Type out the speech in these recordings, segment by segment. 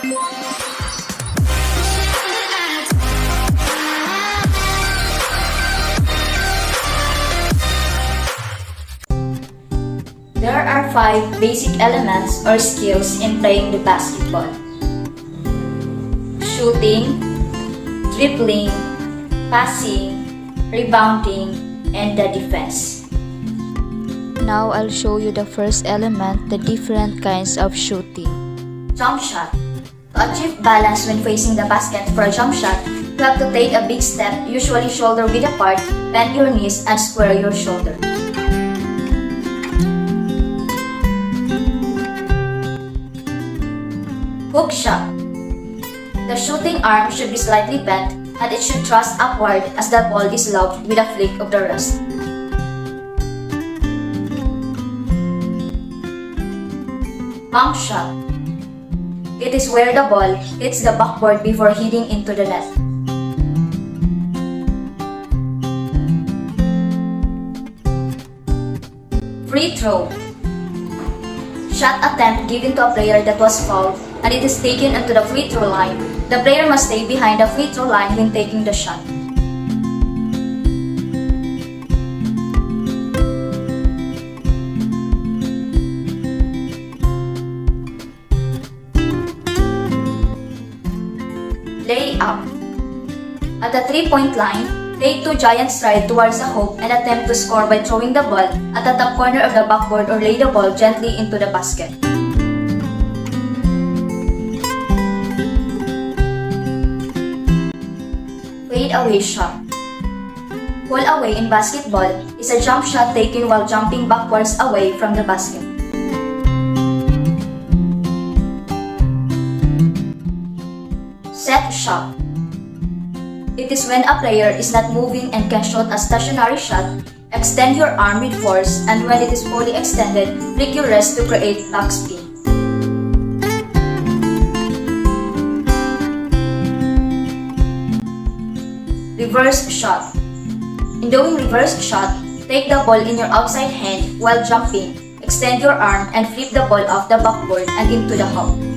There are 5 basic elements or skills in playing the basketball: shooting, dribbling, passing, rebounding, and the defense. Now I'll show you the first element, the different kinds of shooting. Jump shot. To achieve balance when facing the basket for a jump shot, you have to take a big step, usually shoulder width apart, bend your knees, and square your shoulder. Hook shot. The shooting arm should be slightly bent and it should thrust upward as the ball is lobbed with a flick of the wrist. Bank shot. It is where the ball hits the backboard before hitting into the net. Free throw. Shot attempt given to a player that was fouled and it is taken onto the free throw line. The player must stay behind the free throw line when taking the shot. Layup. At the 3-point line, take 2 giant strides towards the hoop and attempt to score by throwing the ball at the top corner of the backboard or lay the ball gently into the basket. Fade away shot. Pull away in basketball is a jump shot taken while jumping backwards away from the basket. Set shot. It is when a player is not moving and can shoot a stationary shot. Extend your arm with force and when it is fully extended, flick your wrist to create backspin. Reverse shot. In doing reverse shot, take the ball in your outside hand while jumping. Extend your arm and flip the ball off the backboard and into the hoop.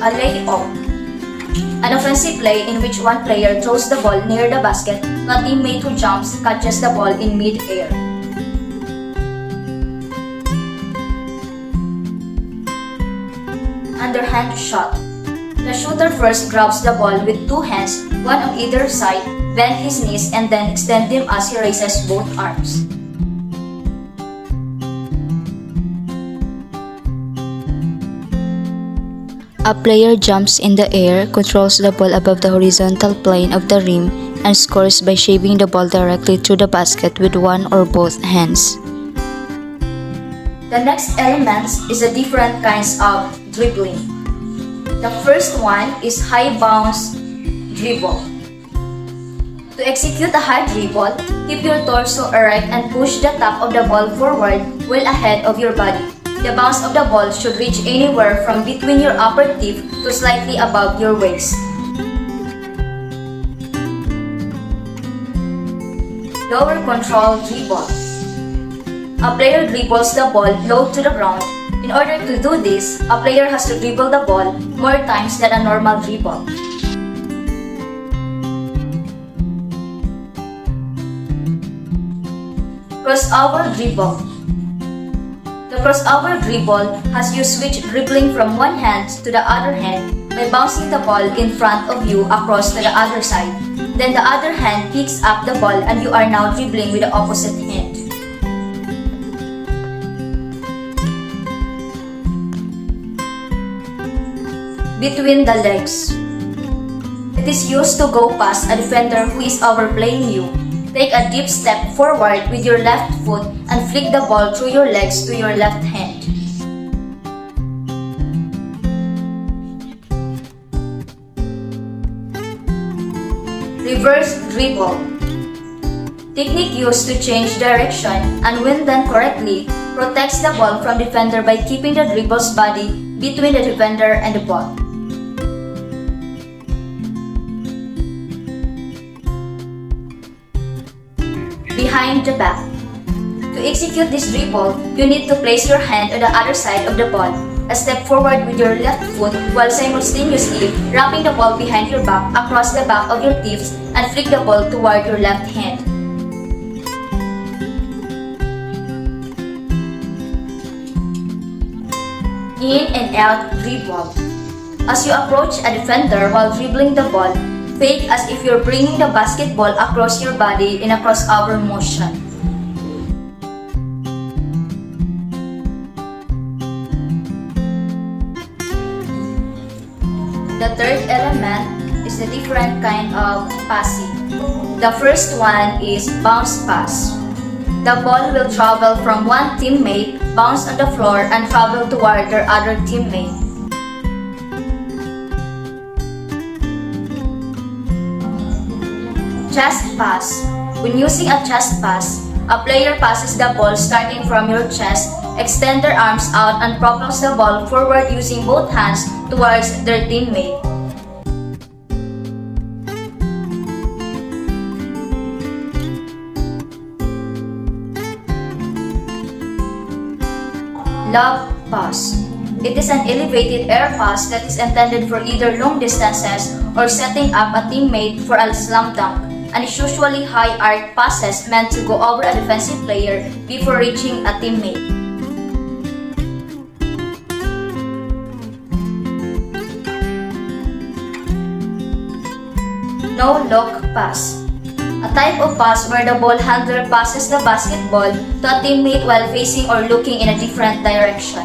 A lay-off. An offensive play in which one player throws the ball near the basket to a teammate who jumps, catches the ball in mid-air. Underhand shot. The shooter first grabs the ball with 2 hands, one on either side, bend his knees and then extend them as he raises both arms. A player jumps in the air, controls the ball above the horizontal plane of the rim, and scores by shaving the ball directly through the basket with one or both hands. The next element is the different kinds of dribbling. The first one is high bounce dribble. To execute a high dribble, keep your torso erect and push the top of the ball forward well ahead of your body. The bounce of the ball should reach anywhere from between your upper teeth to slightly above your waist. Lower control dribble. A player dribbles the ball low to the ground. In order to do this, a player has to dribble the ball more times than a normal dribble. Crossover dribble. The crossover dribble has you switch dribbling from one hand to the other hand by bouncing the ball in front of you across to the other side. Then the other hand picks up the ball and you are now dribbling with the opposite hand. Between the legs. It is used to go past a defender who is overplaying you. Take a deep step forward with your left foot and flick the ball through your legs to your left hand. Reverse dribble. Technique used to change direction and when done correctly, protects the ball from defender by keeping the dribble's body between the defender and the ball. Behind the back. To execute this dribble, you need to place your hand on the other side of the ball, a step forward with your left foot while simultaneously wrapping the ball behind your back across the back of your thighs and flick the ball toward your left hand. In and out dribble. As you approach a defender while dribbling the ball, fake as if you're bringing the basketball across your body in a crossover motion. The third element is a different kind of passing. The first one is bounce pass. The ball will travel from one teammate, bounce on the floor, and travel toward their other teammate. Chest pass. When using a chest pass, a player passes the ball starting from your chest, extend their arms out, and propels the ball forward using both hands towards their teammate. Lob pass. It is an elevated air pass that is intended for either long distances or setting up a teammate for a slam dunk, and is usually high arc passes meant to go over a defensive player before reaching a teammate. No-look pass. A type of pass where the ball handler passes the basketball to a teammate while facing or looking in a different direction.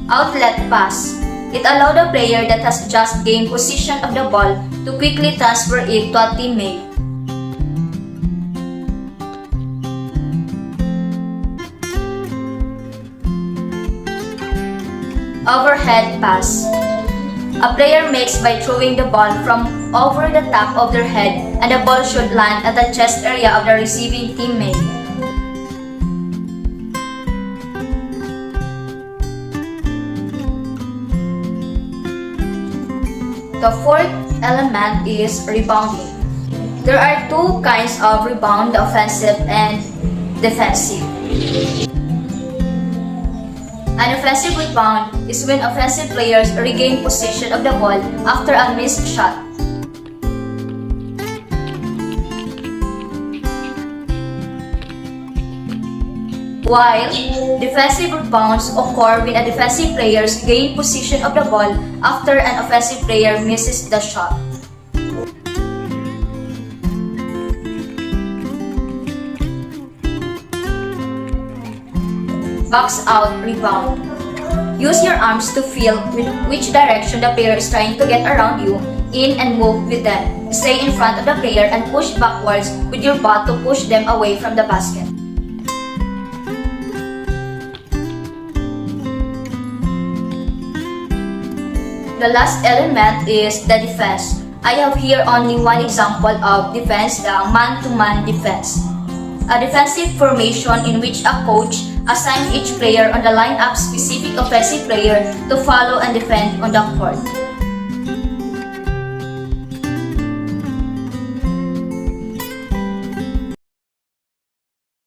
Outlet pass. It allows the player that has just gained possession of the ball to quickly transfer it to a teammate. Overhead pass. A player makes by throwing the ball from over the top of their head, and the ball should land at the chest area of the receiving teammate. The fourth element is rebounding. There are two kinds of rebound, the offensive and defensive. An offensive rebound is when offensive players regain possession of the ball after a missed shot. While defensive rebounds occur when a defensive player gains possession of the ball after an offensive player misses the shot. Box out rebound. Use your arms to feel which direction the player is trying to get around you in and move with them. Stay in front of the player and push backwards with your butt to push them away from the basket. The last element is the defense. I have here only one example of defense, the man-to-man defense. A defensive formation in which a coach assigns each player on the lineup specific offensive player to follow and defend on the court.